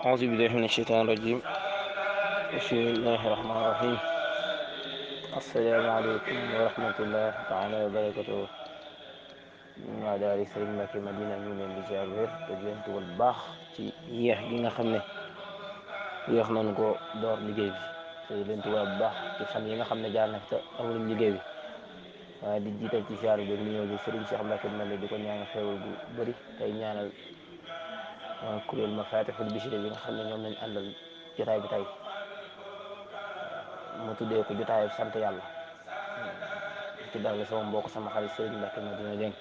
أعوذ بالله من الشيطان الرجيم. بسم الله الرحمن الرحيم. السلام عليكم ورحمة الله تعالى وبركاته. waa daal di Sëriñ Mbàkke Madina ñu leen di ziar wér te di leen tuwal bu baax ci yéex gi nga xam ne yéex nañu ko door liggéey bi te di leen tuwal bu baax ci fan yi nga xam ne jaar na te amuñu liggéey bi waaye di jiital ci ziar bi ñu ñëw bi Sëriñ Cheikh Mbàkke Madina di ko ñaanal xéewal gu bëri tey ñaanal kuréel Mafatihul Bichri bi nga xam ne ñoom lañ àndal jotaay bi tey mu tuddee ko jotaayu sant yàlla ci dalal sama mbokk sama xarit Sëriñ Mbàkke Madina Dieng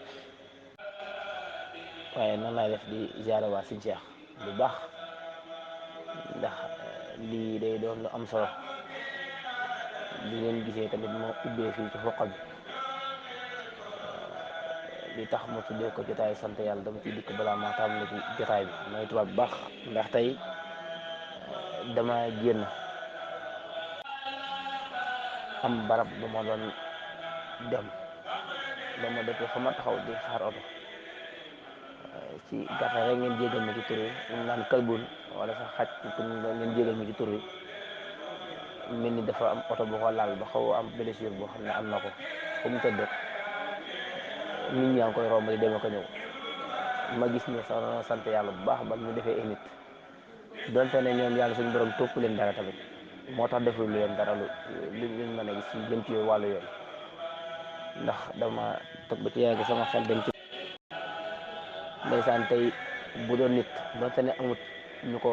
waaye nan laay def di ziare waa Sëriñ Cheikh bu baax ndax lii day doon lu am solo bi ngeen gisee tamit moo ubbee fii ci xoqal bi li tax mu tuddee ko jotaayu sant yàlla dama ciy dikk balaa maa tàmbali ci jotaay bi mooy tubaab bu baax ndax tey dama génn am barab bu ma doon dem dama dëkk fa ma taxaw di xaar oto ci gàttal rek ngeen jégal ma ci tur wi ñu naan kalbun wala sax xaj pour ngeen jégal ma ci tur wi mel ni dafa am oto bu ko laal ba xaw am blessure boo xam ne am na ko fu mu tëdd nit ñaa ngi koy romb di dem ko ñëw ma gis ne sax na sant yàlla bu baax ba ñu defee nit donte ne ñoom yàlla suñu borom topp leen dara tamit moo tax deful leen dara lu luñ mën a gis ci jëm ci wàllu yoon ndax dama toog ba ci yàgg sama xel dem ci ndeysaan tey bu doon nit donte ne amut ñu ko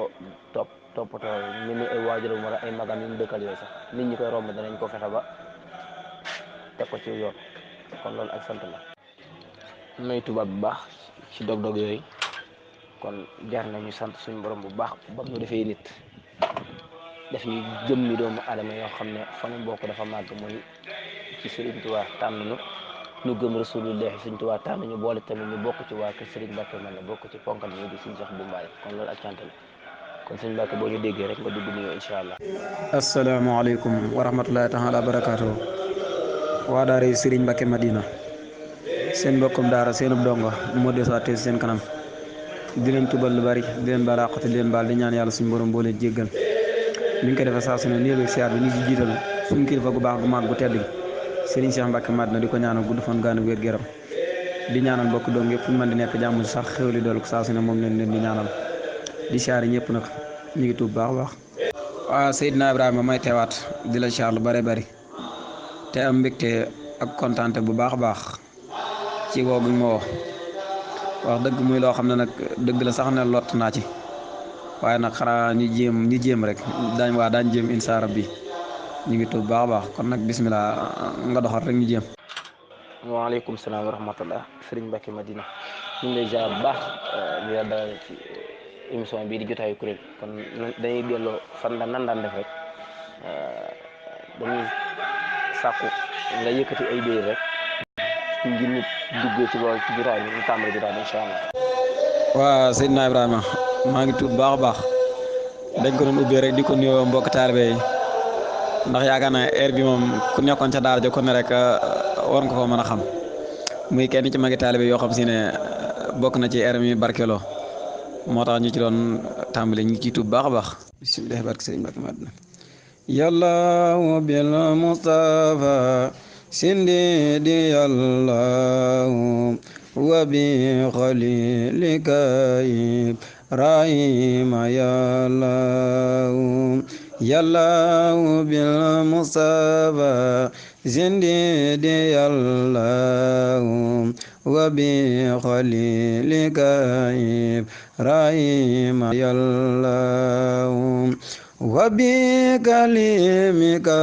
toppatoo mel ni ay waajuram wala ay magam yu mu dëkkal yooyu sax nit ñi koy romb danañ ko fexe ba teg ko ci yoon kon loolu ak sant la may tubaab bu baax ci dog-dog yooyu kon jar nañu sant suñu borom bu baax ba mu defee nit def ñu jëmmi doomu aadama yoo xam ne fa mu bokk dafa màgg muy ci Sëriñ Tuubaa tànn ñu gëm rasulullahi Sëriñ Tuubaa tànn ñu boole tamit ñu bokk ci waa kër Sëriñ Mbàkke man la bokk ci ponkal ñu di Sëriñ Seex bu Mbaay kon loolu ak cant la kon Sëriñ Mbàkke boo ñu déggee rek nga dugg nuyoo incha allah. asalaamaaleykum wa rahmatulahi taala wa barakaatu. waa daara Sëriñ Mbàkke Madina seen mbokkum daara seenub dongo moo desaatee seen kanam di leen tubal lu bari di leen baal àq te di leen baal di ñaan yàlla suñu borom boo leen jéggal li ñu ko defee saa su ne néew siyaar bi ñu ci jiital suñu kilifa gu baax gu mag gu tedd gi Sëriñ Cheikh Mbàkke Madina di ko ñaanal gudd fan gaanu wér géram di ñaanal mbokk doom yëpp fu ñu mën di nekk jàmm sax xéwli dool ko saa su ne moom leen di ñaanal di siyaar ñëpp nag ñu ngi tuub baax baax. waaw Seydina Ibrahima may teewaat di la siyaar lu bari bari te am mbégte ak kontaante bu baax a baax ci woo gi ma wax dëgg muy loo xam ne nag dëgg la sax ne lott naa ci waaye nag xanaa ñu jéem rek daañ jéem insa rabbi ñu ngi tuub baax a baax kon nag bismillah nga doxal rek ñu jéem. waaleykum salaam wa rahmatullah Sëriñ Mbàkke Madina ñu ngi lay ziar bu baax di la dalal ci émission bii di jotaayu kuréel kon dañuy delloo fan la nan daan def rek dañuy sàkku nga yëkkati ay béy rek ngir ñu duggee ci loolu ci jotaay bi ñu tàmbali jotaay bi incha allah. waa Seydina Ibrahima maa ngi tuub baax a baax dañ ko doon ubbee rek di ko nuyoo mbokk taalibe yi ndax yaakaar naa heure bi moom ku nekkoon ca daara ja ko ne rek war nga ko mën a xam muy kenn ci magi taalibe yoo xam si ne bokk na ci heure mi barkeloo moo tax ñu ci doon tàmbali ñu ciy tuub baax a baax bisimilah barke Sëriñ Mbàkke Madina yàlla bil Mustafa sindi di yàlla wa bi xalilika Ibrahima yàlla bil Mustafa sindi di yàlla wa bi xalilika Ibrahima yàlla wa bi kalimika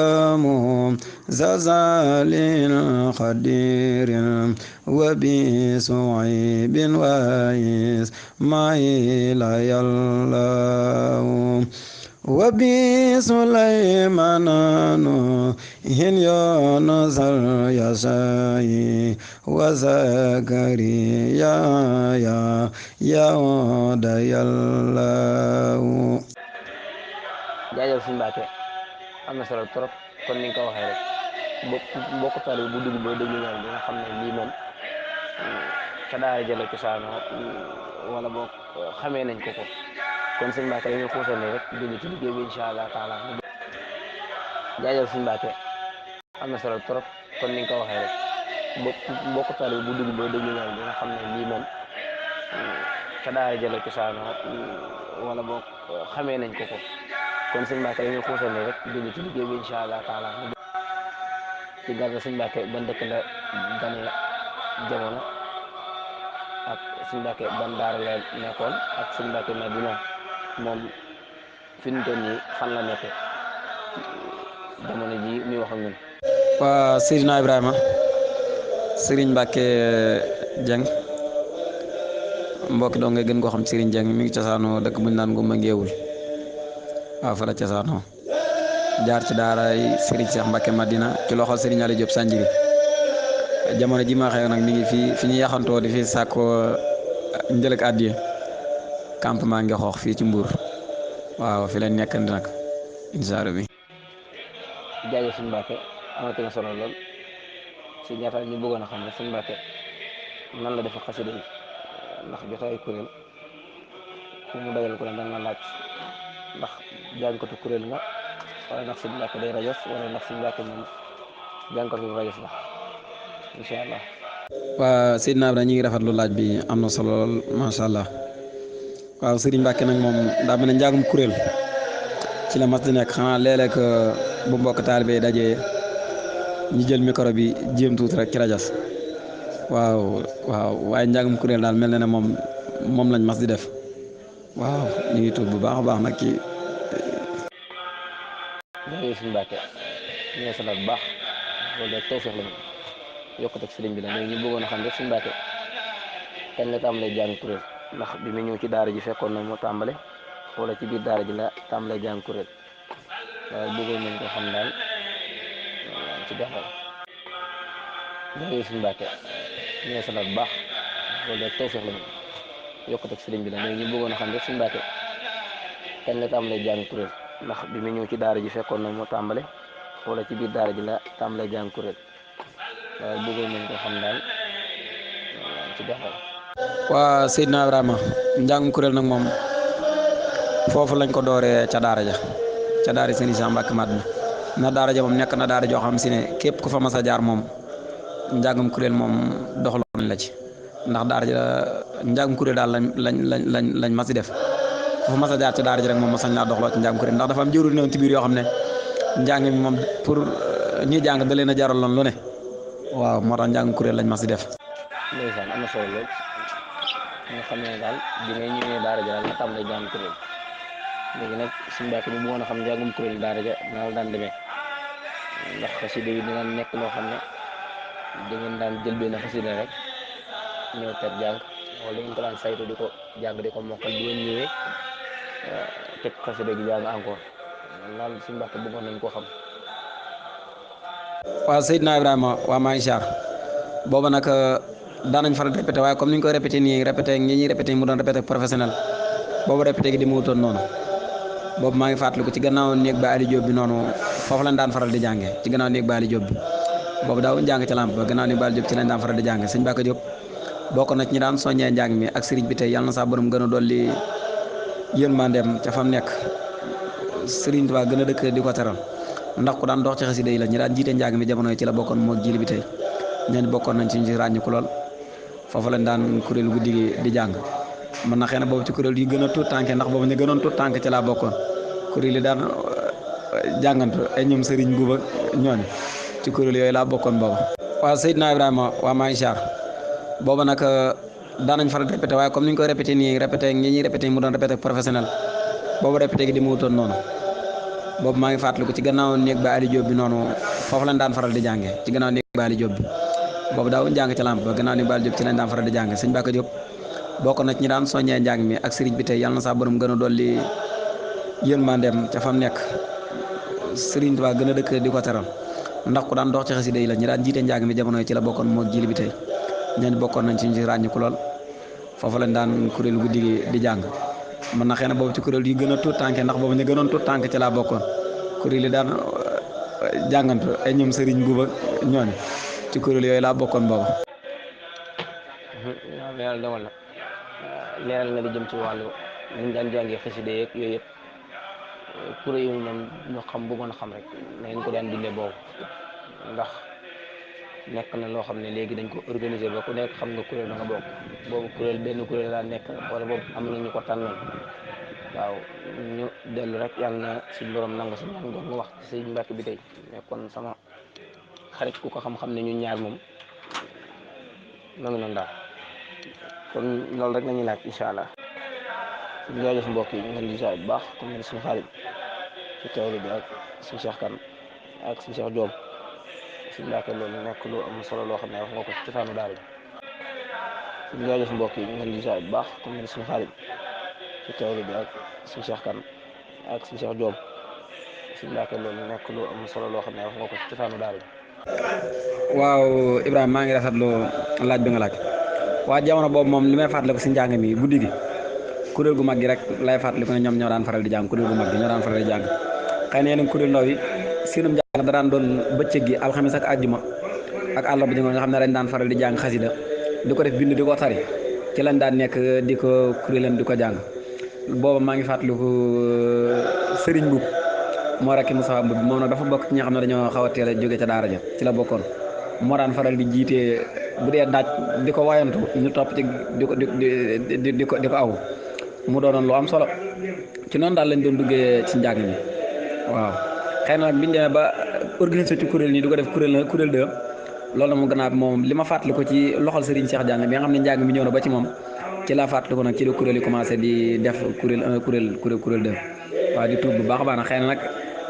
zazalil khadirin wa bi su'aybin wa ismaila yàlla wa bi sulaymana nuhin yunus al-yasai wa zakariya yawda yàlla. jaajëf Sëriñ Mbàkke am na solo trop kon ni nga ko waxee rek mbokk taalibe bu dugg boo déglu ñoom di nga xam ne lii moom ca daara jële cosaanoo wala boog xamee nañ ko kon sëñ Mbacke dañuy xuusal ne rek dugg ci liggéey bi incha allah taala jaajëf sëñ Mbacke am na solo trop kon ni nga ko waxee rek bokk taalibe bu dugg ba déglu loolu dina xam ne lii moom ca daara jële cosaanoo wala boog xamee nañ ko kon sëñ Mbacke dañuy xuusal ne rek dugg ci liggéey bi incha allah taala ci gàttal sëñ Mbacke ban dëkk la gane jamono ak sëñ Mbacke ban daara la nekkoon ak sëñ Mbacke Madina moom fi mu toll nii fan la nekk jamono ji muy wax ak ñun. waa Seydina Ibrahima Serigne Mbacke Dieng mbokki doo nga gën koo xam Serigne Dieng mi ngi cosaanoo dëkk bu ñu naan Ngumba Ngeewul waaw fa la cosaanoo jaar ci daara Serigne Cheikh Mbacke Madina ci loxol Serigne Aliou Diop Sanjiri jamono ji ma xew nag mi ngi fi ñu yaxantoo di fi sàkkoo njëlëk àddiya campement ngi xoox fii ci Mbour waaw fi lañ nekk nag incha allah bi. jaajëf sëñ Mbacke amati na solo lool si ñaata ñu bëggoon a xam rek sëñ Mbacke nan la defa xasida yi ndax jotaayu kuréel fu mu dajal ko ne danga laaj ndax jàngkatu kuréel nga wala ndax sëñ Mbacke day rajos wala ndax sëñ Mbacke moom jàngkatu rajos la incha allah. waa Seydina Ibrahima ñu ngi rafetlu laaj bi am na solo lool macha allah waaw Serigne Mbacke nag moom daa mel ne njàngum kuréel ci la mas di nekk xanaa léeg-léeg bu mbokk taalibe dajee ñu jël micro bi jéem tuuti rek ci rajas waaw waaye njàngum kuréel daal mel na ne moom lañ mas di def waaw ñu ngi tuub bu baax a baax nag ci. jërëjëf sëñ Mbacke ñu ngi sant bu baax loolu rek tawfeex la moom yokkute ak sëriñ bi la léegi ñu bëggoon a xam rek sëñ Mbacke kañ la tàmbalee jàng kuréel ndax bi mu ñëw ci daara ji fekkoon na mu tàmbale wala ci biir daara ji la tàmbalee jàng kuréel waaye bëggoon nañ ko xam daal ci gàttal. jërëjëf sëñ Mbacke ñu ngi sant bu baax loolu rek tawfeex la moom yokkute ak sëriñ bi la léegi ñu bëggoon a xam rek sëñ Mbacke kañ la tàmbalee jàng kuréel ndax bi mu ñëw ci daara ji fekkoon na mu tàmbale wala ci biir daara ji la tàmbalee jàng kuréel waaye bëggoon nañ ko xam daal ci gàttal. waa Seydina Ibrahima njàngum kuréel nag moom foofu lañ ko dooree ca daara Serigne Cheikh Mbacke Madina na daara ja moom nekk na daara joo xam si ne képp ku fa mas a jaar moom njàngum kuréel moom doxaloon la ci ndax daara ja njàngum kuréel daal lañ mas di def fu fa mas a jaar ca daara ji rek moom mas nañ laa doxaloo ci njàngum kuréel ndax dafa am jëwriñ ne ci biir yoo xam ne njàng mi moom pour ñi jàng da leen a jaral loon lu ne waaw moo tax njàngum kuréel lañ mas di def. ndeysaan am na solo lool nga xam ne daal bi ngay ñëwee daara ja daal nga tàmbalee jàng kuréel léegi nag suñu Mbacke bi bëggoon a xam njàngum kuréel daara ja naa la daan demee ndax xasida yi dina nekk loo xam ne da ngeen daan jël benn xasida rek ñëw teg jàng wala da ngeen ko daan saytu di ko jàng di ko mokkal di ngeen ñëwee teg xasida gi jàng encore loolu suñu Mbacke bëggoon nañ koo xam. waaw Seydina Ibrahima waa maa ngi siyaar booba nag daanañ faral répété waaye comme ni ñu koy répété nii répété ñi ñuy répété mu doon répété professionnel boobu répété gi di mu wutoon noonu boobu maa ngi fàttaliku ci gannaaw néeg ba Ali Diop bi noonu foofu lañ daan faral di jàngee ci gannaaw néeg ba Ali Diop bi boobu daawuñ jàng ci lamp ba gannaaw néeg ba Ali Diop ci lañ daan faral di jàngee sëñ Mbacke Diop bokk na ci ñi daan soññee njàng mi ak sëriñ bi tey yàlla na saa borom gën a dolli yërmandeem ca fam nekk sëriñ Tuubaa gën a dëkk di ko teral ndax ku daan dox ci xasida yi la ñi daan jiite njàng mi jamono yi ci la bokkoon moo jili bi tey ñeen bokkoon nañ ci ñu ci ràññiku lool foofu lañ daan kuréel guddi gi di jàng man na xëy na boobu ci kuréel yi gën a tuut tànke ndax boobu ñu gënoon tuut tànk ci laa bokkoon kuréel yi daan jàngantu ay ñoom sëriñ buuba ñooñu ci kuréel yooyu laa bokkoon boobu. waaw Seydina Ibrahima waa maa ngi siyaar booba nag daanañ faral répété waaye comme ni ñu koy répété nii répété ñi ñuy répété mu doon répété professionnel boobu répété gi di mu wutoon noonu boobu maa ngi fàttaliku ci gannaaw néeg ba Ali Diop bi noonu foofu lañ daan faral di jàngee ci gannaaw néeg ba Ali Diop bi boobu daawuñ jàng ci lamp ba gannaaw néeg ba Ali Diop ci lañ daan faral di jàngee sëñ Mbacke Diop bokk na ci ñi daan soññee njàng mi ak sëriñ bi tey yàlla na saa borom gën a dolli yërmandeem ca fam nekk sëriñ Tuubaa gën a dëkk di ko teral ndax ku daan dox ci xasida yi la ñi daan jiite njàng mi jamono yi ci la bokkoon moo jili bi tey ñeen bokkoon nañ ci ñu ci ràññiku lool foofu lañ daan kuréel guddi gi di jàng man na xëy na boobu ci kuréel yi gën a tuut tànke ndax boobu ñu gënoon tuut tànk ci laa bokkoon kuréel yi daan jàngantu ay ñoom sëriñ buuba ñooñu ci kuréel yooyu laa bokkoon boobu. waaw yàlla dogal na leeral nga di jëm ci wàllu ni ñu daan jàngee xasida yeeg yooyu yëpp kuréel yi moom ñu xam bëggoon a xam rek nañ ko daan dundee boobu ndax nekk na loo xam ne léegi dañ ko organiser ba ku nekk xam nga kuréel ba nga bokk boobu kuréel benn kuréel laa nekk wala boobu am na ñu ko tànnoon waaw ñu dellu rek yàlla na suñ borom nangu si ñaan ngoog nga wax ci sëñ Mbàkke bi tey nekkoon sama xarit ku ko xam-xam ne ñu ñaar moom nangu noonu daal kon loolu rek la ñuy laaj incha allah suñu jaajëf mbokk yi ñu ngi leen di ziar bu baax comme ni suñu xarit ci teewlu bi ak suñu Cheikh Kane ak suñu Cheikh Diop suñu Mbàkke loolu nekk lu am solo loo xam ne wax nga ko ci cosaanu daara bi suñu jaajëf mbokk yi ñu ngi leen di ziar bu baax comme ni suñu xarit ci teewlu bi ak suñu Cheikh Kane ak suñu Cheikh Diop suñu Mbàkke loolu nekk lu am solo loo xam ne wax nga ko ci cosaanu daara bi. waaw Ibrahima maa ngi rafetlu laaj bi nga laaj waa jamono boobu moom li may fàttaliku si njàng mi guddi gi kuréel gu mag gi rek lay fàttaliku ne ñoom ñoo daan faral di jàng kuréel gu mag gi ñoo daan faral di jàng xëy na yeneen kuréel ndaw yi seenum jàng da daan doon bëccëg gi alxames ak àjjuma ak àllarba ji nga xam ne dañ daan faral di jàng xasida di ko def bind di ko tari ci lañ daan nekk di ko kuréelam di ko jàng booba maa ngi fàttaliku Sëriñ Mbuub moo rakki Moussa Mbuub moom nag dafa bokk ci ñi nga xam ne dañoo xaw a teel a jóge ca daara ja ci la bokkoon moo daan faral di jiite bu dee daaj di ko wayantu ñu topp ci di ko aw mu doonoon lu am solo ci noonu daal lañ doon duggee ci njàng mi waaw xëy na nag biñu demee ba organisé ci kuréel nii di ko def kuréel 2 loolu na mu gannaaw moom li ma fàttali ko ci loxol Serigne Cheikh Diagne bi nga xam ne njàng mi ñëw na ba ci moom ci laa fàttali ko nag ci la kuréel yi commencé di def kuréel 1 kuréel 2 waaw di tuub bu baax a baax nag xëy na nag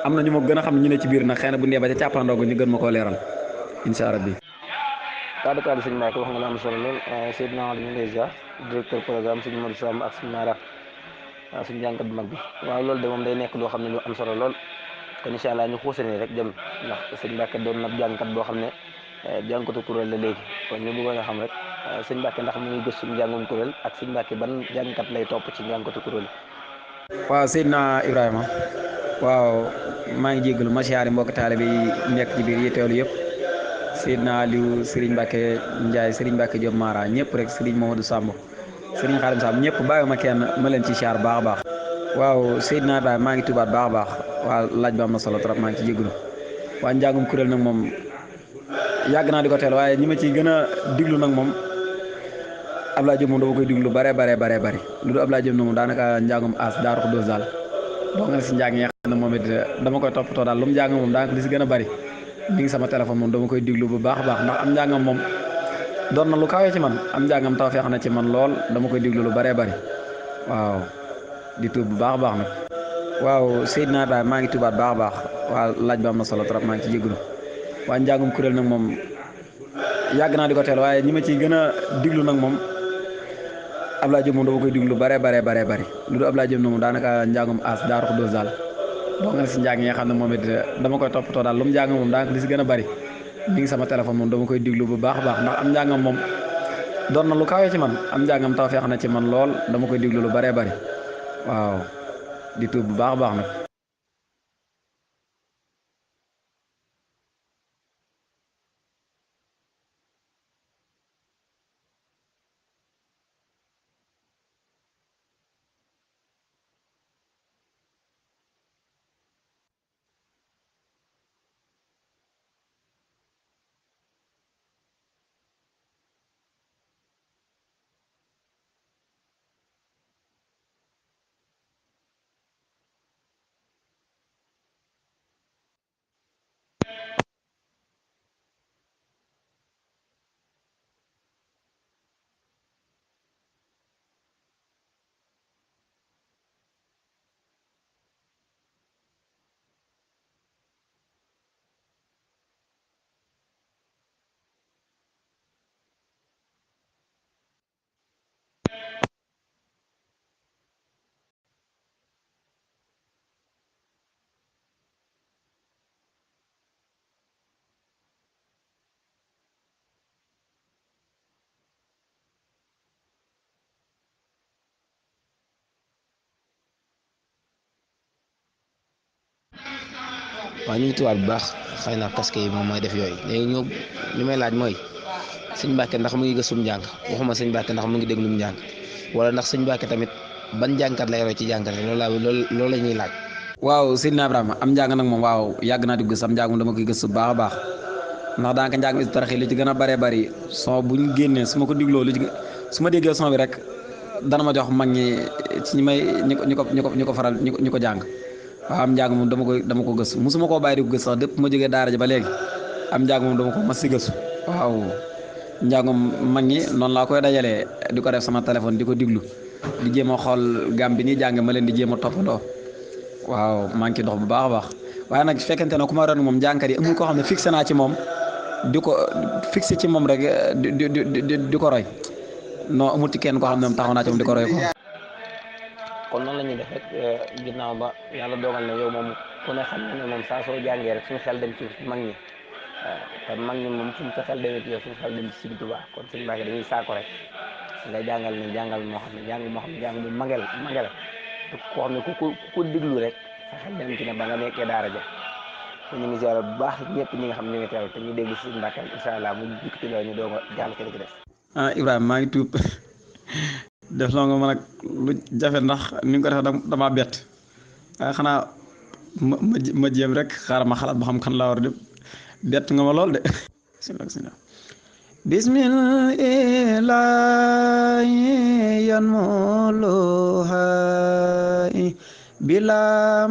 am na ñu ma gën a xam ñu ne ci biir nag xëy na bu ndee ba ca càppandoogu ñu gën ma koo leeral incha allah bi kaddu sëñ Mbacke wax nga lu am solo lool Seydina Aliou ñu ngi lay ziar directeur programme suñu Modou Samb ak suñu Mara suñu jànkat bu mag bi waaw loolu de moom day nekk loo xam ne lu am solo lool kon incha allah ñu xuuse nii rek jëm ndax sëñ Mbacke doon na jàngkat boo xam ne jàngkatu kuréel la léegi kon ñu bëggoon a xam rek sëñ Mbacke ndax mu ngi gëstu njàngum kuréel ak sëñ Mbacke ban jàngkat lay topp ci njàngkatu kuréel waaw Seydina Ibrahima waaw maa ngi jéggalu ma siyaare mbokk taalibe yi nekk ci biir yi teewlu yëpp Seydina Aliou Serigne Mbacke Ndiaye Serigne Mbacke Diop Mara ñëpp rek Serigne Mamadou Samb Serigne Khadim Samb ñëpp bàyyiwuma kenn ma leen ci siyaar baax a baax waaw Seydina Ibrahima maa ngi tubaat baax a baax waaw laaj ba am na solo trop maa ngi ci jéggalu waa njàngum kuréel nag moom yàgg naa di ko teel waaye ñi ma ciy gën a diglu nag moom Ablaye Diop moom dama koy diglu bare lu du Ablaye Diop nag moom daanaka njàngum as Daaru Xudoos daal boo nga si njàng yi xam ne moom it dama koy toppatoo daal lu mu njàng moom daanaka li si gën a bari mi ngi sama téléphone moom dama koy diglu bu baax a baax ndax am njàngam moom doon na lu kawee ci man am njàngam taw feex na ci man lool dama koy diglu lu bare bari waaw di tuub bu baax a baax nag waaw Seydina Ibrahima maa ngi tubaat baax a baax waaw laaj ba am na solo trop maa ngi ci jéggalu waa njàngum kuréel nag moom yàgg naa di ko teel waaye ñi ma ciy gën a diglu nag moom Ablaye Diop moom dama koy diglu bare bari lu du Ablaye Diop moom daanaka njàngum as Daaru Xudoos daal boo nga si njàng yi nga xam ne moom it dama koy toppatoo daal lu mu njàng moom daanaka li si gën a bari mi ngi sama téléphone moom dama koy diglu bu baax a baax ndax am njàngam moom doon na lu kawee ci man am njàngam taw feex na ci man lool dama koy diglu lu bare bari waaw di tuub bu baax a baax nag waaw ñu ngi tuwaat bu baax xëy na casque yi moom mooy def yooyu léegi ñëw li may laaj mooy sëñ Mbacke ndax mu ngi gëstum njàng waxuma sëñ Mbacke ndax mu ngi déglum njàng wala ndax sëñ Mbacke tamit ban jànkat lay roy ci jànkat yi loolu la ñuy laaj. waaw Seydina Ibrahima am njàng nag moom waaw yàgg naa di gës am njàng moom dama koy gës bu baax a baax ndax daanaka njàng Hizbut Tarqiyyah li ci gën a bëree bëri son bu ñu génnee su ma ko digloo li ci su ma déggee son bi rek dana ma jox mag ñi ci ñi may ñi ko faral ñi ko jàng waaw am njàng moom dama ko gës mosuma koo bàyyi di ko gës sax dépp ma jógee daara ji ba léegi am njàng moom dama ko mas si gëstu waaw njàngum mag ñi noonu laa koy dajalee di ko def sama téléphone di ko diglu di jéem a xool gàm bi ñuy jàng ma leen di jéem a toppandoo waaw maa ngi ci dox bu baax a baax waaye nag fekkente ne ku ma doon moom jànkat yi amul koo xam ne fixé naa ci moom di ko fixé ci moom rek di ko roy non amul ci kenn koo xam ne moom taxaw naa ci moom di ko roy ko. kon noonu la ñuy def rek ginnaaw ba yàlla dogal na yow moom ku ne xam na ne moom saa soo jàngee rek suñu xel dem ci mag ñi te mag ñi moom suñu sa xel demee ci yow suñu xel dem ci Sëriñ Tuubaa kon suñu Mbàkke dañuy saako rek nga jàngal moo xam ne jàng mu magel te koo xam ne ku ko diglu rek sa xel dem ci ne ba nga nekkee daara ja te ñu ngi ziar bu baax ñëpp ñi nga xam ne ñu ngi teew te ñu dégg Sëriñ Mbàkke incha allah mu jikk ci loolu ñu doog a jàll ci li ci def. Ibrahima maa ngi tuub def loo nga mën a lu jafe ndax ni nga ko defee damaa bett waaye xanaa ma jéem rek xaaral ma xalaat ba xam kan laa war a def bett nga ma lool de. bismillahi yan muluhay bila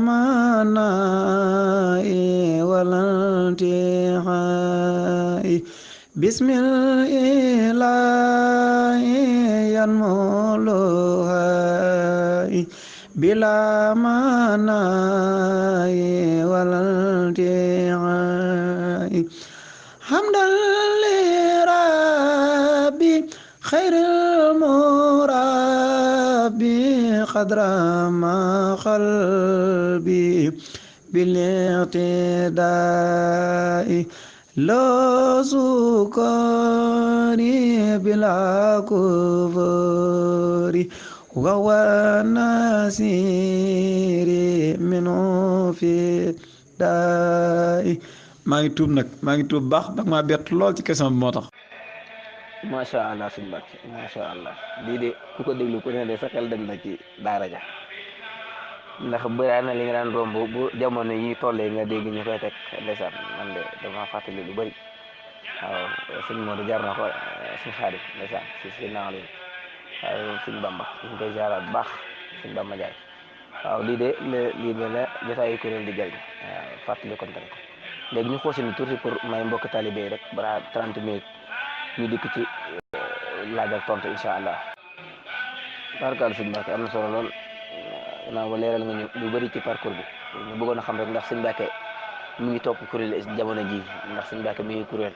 manai walantihai bismillahi yan muluhay bila manai walantihai hamdan li rabbi khairil murabbi qadra ma qalbi bil iqtidai la sukari bila kufri wa wa nasiri minu fi dai maa ngi tuub baax ndax maa bett lool ci question bi moo tax. macha allah suñu Mbàkke macha allah lii de ku ko déglu ku ne de sa xel dem na ci daara ja ndax bëri na li nga daan romb bu jamono yi tollee nga dégg ñu koy teg ndeysaan man de dama fàttali lu bëri waaw sëñ Modou jar na ko suñ Xaadim ndeysaan si naaw li waaw suñ Bamba ñu koy jaaraat bu baax suñ Bamba Jaay waaw lii de lii de la jotaayu kuréel di jëriñ waaw fàttali kon ko léegi ñu xoosi ni tuuti pour may mbokk talibé yi rek bara 30 minutes ñu dikk ci laaj ak tontu incha allah. barkaal sëñ Mbàkke am na solo lool naa ba leeral nga ñu lu bëri ci parcours bi ñu bëggoon a xam rek ndax sëñ Mbàkke mi ngi topp kuréel jamono ji ndax sëñ Mbàkke mi ngi kuréel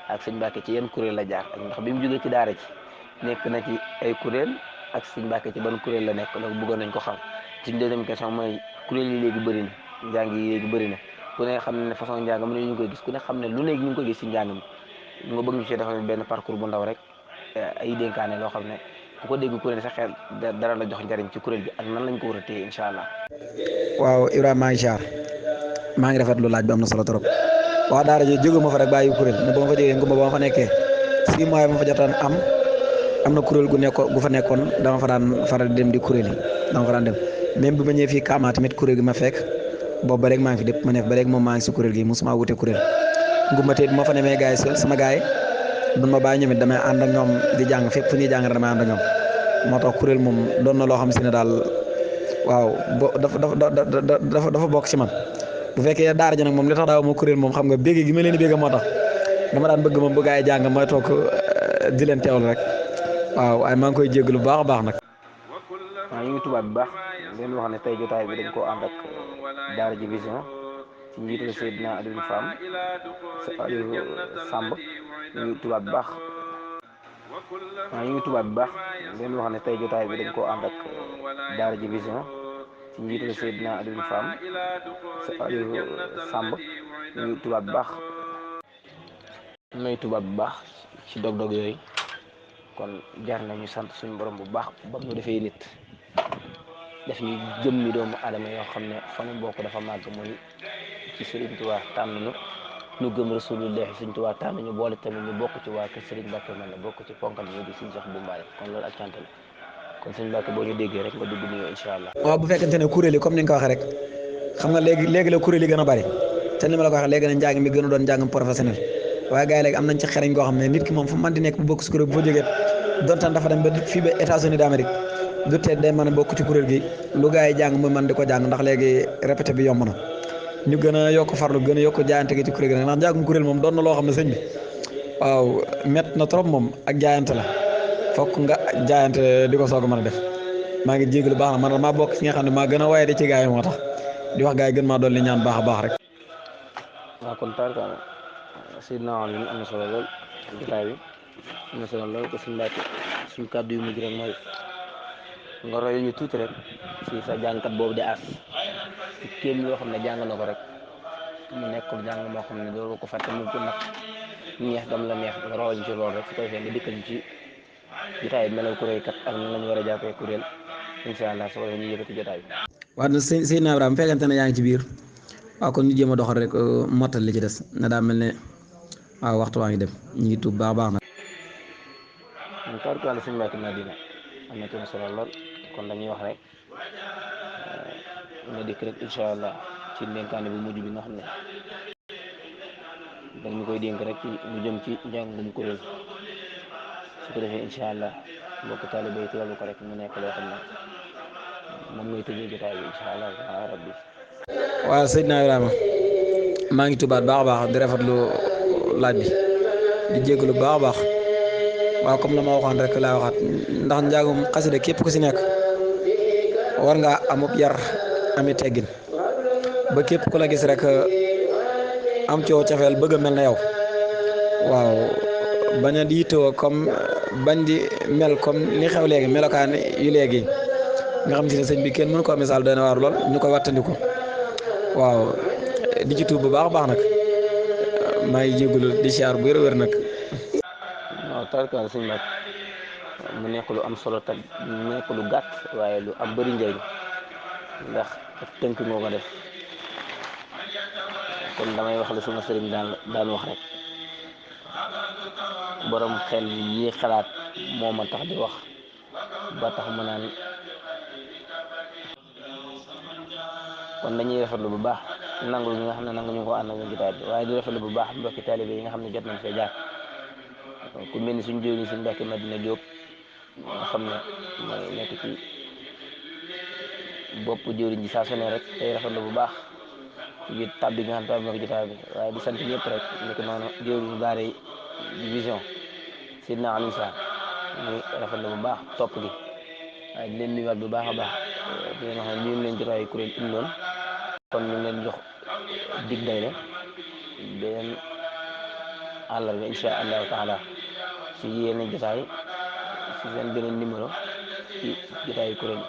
ak sëñ Mbàkke ci yenn kuréel la jaar ak ndax bi mu jógee ci daara ci nekk na ci ay kuréel ak sëñ Mbàkke ci ban kuréel la nekk loolu bëggoon nañ ko xam. ci deuxième question mooy kuréel yi léegi bëri na njàng yi léegi bëri na ku ne xam ne façon njàng mu ne ñu ngi koy gis ku ne xam ne lu léegi ñu ngi koy gis ci njàng mi nga bëgg ñu ci defal benn parcours bu ndaw rek ay dénkaane loo xam ne ku ko dégg kuréel sa xel dara la jox njariñ ci kuréel bi ak nan lañ ko war a téye incha allah. waaw Ibrahima maa ngi jaar maa ngi rafetlu laaj bi am na solo trop waaw daara ji jóge ma fa rek bàyyi kuréel ne ba ma fa jógee ngumba ba ma fa nekkee 6 mois ma fa jotaan am na kuréel gu fa nekkoon dama fa daan faral di dem di kuréel yi dama fa daan dem même bi ma ñëwee fii Kaama tamit kuréel gi ma fekk boobu ba rek maa ngi fi dépp ma nekk ba rek moom maa ngi si kuréel gi mosuma wute kuréel ngumba tey bu ma fa nemee gars yi sama gars yi duñ ma bàyyi ñoom it damay ànd ak ñoom di jàng fépp fu ñuy jàng damay ànd ak ñoom moo tax kuréel moom doon na loo xam si ne daal waaw dafa bokk ci man bu fekkee daara ji nag moom li tax daaw ma kuréel moom xam nga bégg gi ma leen di bégg moo tax dama daan bëgg moom bu gaa yi jàng mooy toog di leen teewlu rek waaw waaye maa ngi koy jégg lu baax a baax nag. waaw ñu ngi tubaab bu baax leen wax ne tey jotaay bi dañ koo ànd ak Daara J Vision ci njiital Seydina Aliou Fam Aliou Samb ñu ngi tubaab bu baax waaw ñu ngi tubaab bu baax leen wax ne tey jotaay bi dañ koo ànd ak Daara J Vision ci njiital Seydina Aliou Fam Aliou Samb ñu ngi tubaab bu baax may tubaab bu baax ci dog-dog yooyu kon jar nañu sant suñu borom bu baax ba mu defee nit def ñu jëmmi doomu adama yoo xam ne fa nu bokk dafa màgg muy ci Sëriñ Tuubaa tànn nu gëm Rasulullahi Sëriñ Tuubaa tànn ñu boole tamit ñu bokk ci waa kër Sëriñ Mbàkke man la bokk ci ponkal yi di Sëriñ Seex bu Mbaay kon loolu ak cant la kon sëñ Mbàkke boo ñu déggee rek nga dugg nuyoo incha allah. waaw bu fekkente ne kuréel yi comme ni nga ko waxee rek xam nga léegi la kuréel yi gën a bari te ni ma la ko waxee léegi na njàng mi gën a doon njàng professionnel waaye gars yi léegi am nañ ci xereñ koo xam ne nit ki moom fu mu mën di nekk bu bokk si kuréel bu fa jógee dontaan dafa dem ba fii ba États-Unis d'Amérique du tee day mën a bokk ci kuréel gi lu gars yi jàng mu mën di ko jàng ndax léegi répété bi yomb na ñu gën a yokk farlu gën a yokk jaayante gi ci kuréel gi nag ndax njàngum kuréel moom doon na loo xam ne sëñ bi waaw métti na trop moom ak jaayante la fokk nga jaayante di ko soog a mën a def maa ngi jégalu baax na man maa bokk ci nga xam ne maa gën a waaye di ci gars yi moo tax di wax gars yi gën maa dolli ñaan baax a baax rek. waaw kon tarkaana Seydina Aliou am na solo lool jotaay bi am na solo lool ko suñu laajte suñu kàddu yu mujj rek mooy nga roy ñu tuuti rek si sa jàngkat boobu di aas ci kéem yoo xam ne jàng na ko rek mu nekkul jàng moo xam ne doo ko fàtte mu ko nag neex dam la neex nga roy ñu ci loolu rek su ko defee nga dikkal ñu ci jotaay bi melal kuréelkat ak nan lañu war a jàppee kuréel incha allah su ko defee ñu yëkkati jotaay bi. waaw nag Seydina Ibrahima bu fekkente ne yaa ngi ci biir waaw kon ñu jéem a doxal rek mottal li ci des na daa mel ne waaw waxtu waa ngi dem ñu ngi tuub baax baax na. ñun tarkaana suñu Mbàkke Madina am na ci solo lool kon dañuy wax rek nga dikk rek incha allah ci ndénkaane bu mujj bi nga xam ne dañ ñu koy dénk rek ci lu jëm ci njàngum kuréel su ko defee incha allah mbokk taalibe yi teewlu ko rek mu nekk loo xam ne moom ngay tëjee jotaay bi incha allah taala rabbi. waaw Seydina Ibrahima maa ngi tubaat baax a baax di rafetlu laaj bi di jégalu baax a baax waaw comme la ma waxoon rek laa waxaat ndax njàngum xasida képp ku si nekk war ngaa amub yar ami teggin ba képp ku la gis rek am coow cafeel bëgg a mel na yow waaw bañ a di yittewoo comme bañ di mel comme li xew léegi melokaan yu léegi nga xam si ne sëñ bi kenn mënu ko misaal doy na waar lool ñu koy wattandiku waaw di ci tuub bu baax a baax nag maa ngi jégalu di siyaar bu wér-wér nag. waaw tarkaal sëñ Mbàkke mu nekk lu am solo tam mu nekk lu gàtt waaye lu am bëri njëriñ ndax ak tënk moo ko def kon damay wax la suma sëriñ daan wax rek borom xel yi xalaat moo ma tax di wax ba tax mu naan kon dañuy rafetlu bu baax nangu ñi nga xam ne nangu ñu ko ànd ak jotaay bi waaye di rafetlu bu baax mbokki taalibe yi nga xam ne jot nañ fee jaar ku mel ni suñu jëwriñ suñu Mbàkke Madina Jóob nga xam ne mooy nekk ci bopp jëwriñ ji saa su ne rek tey rafetlu bu baax ci biir tàbbi nga xam ne tàbbi na ko jotaay bi waaye di sant ñëpp rek ni ko noonu jëwriñ Daara Vision Seydina Aliou Sarr ñu rafetlu bu baax topp gi waaye di leen nuyuwaat bu baax a baax di leen wax ne ñu leen jotaay kuréel indoon kon ñu leen jox dig day ne beneen àllarba incha allahu taala ci yeneen jotaay ci seen beneen numéro ci jotaayu kuréel